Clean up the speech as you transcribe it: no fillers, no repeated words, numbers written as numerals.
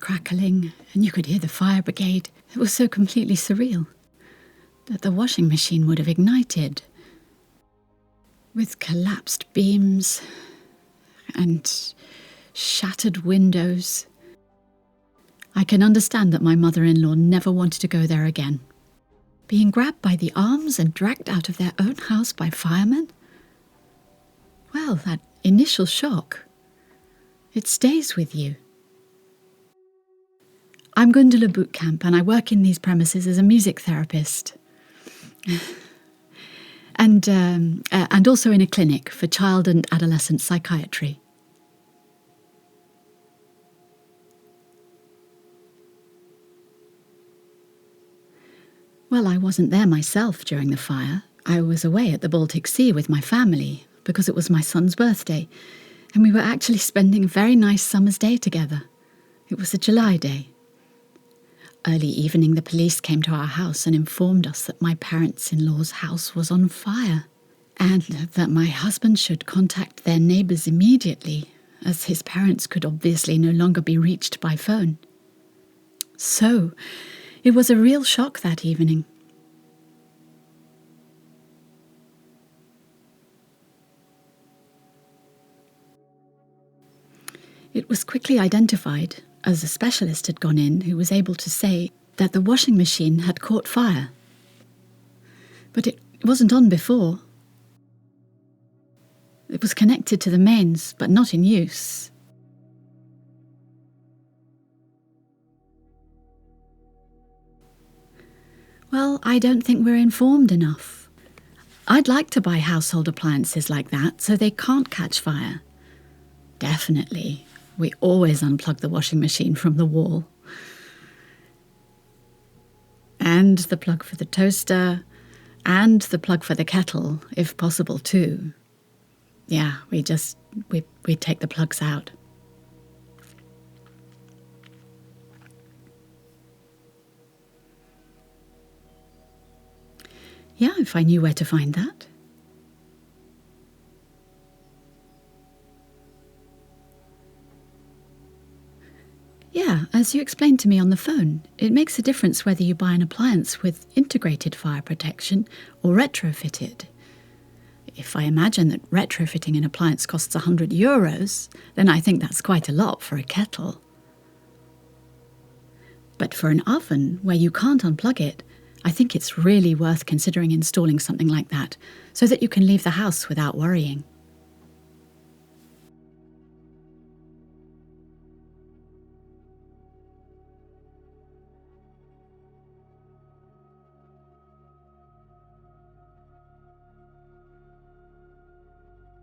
crackling, and you could hear the fire brigade. It was so completely surreal that the washing machine would have ignited. With collapsed beams and shattered windows. I can understand that my mother-in-law never wanted to go there again. Being grabbed by the arms and dragged out of their own house by firemen? Well, that initial shock, it stays with you. I'm Gundula Buitkamp, and I work in these premises as a music therapist. and also in a clinic for child and adolescent psychiatry. Well, I wasn't there myself during the fire. I was away at the Baltic Sea with my family because it was my son's birthday, and we were actually spending a very nice summer's day together. It was a July day. Early evening, the police came to our house and informed us that my parents-in-law's house was on fire, and that my husband should contact their neighbours immediately, as his parents could obviously no longer be reached by phone. So, it was a real shock that evening. It was quickly identified, as a specialist had gone in who was able to say that the washing machine had caught fire. But it wasn't on before. It was connected to the mains, but not in use. Well, I don't think we're informed enough. I'd like to buy household appliances like that so they can't catch fire. Definitely. We always unplug the washing machine from the wall. And the plug for the toaster, and the plug for the kettle, if possible too. Yeah, we take the plugs out. Yeah, if I knew where to find that. Yeah, as you explained to me on the phone, it makes a difference whether you buy an appliance with integrated fire protection or retrofitted. If I imagine that retrofitting an appliance costs €100, then I think that's quite a lot for a kettle. But for an oven, where you can't unplug it, I think it's really worth considering installing something like that, so that you can leave the house without worrying.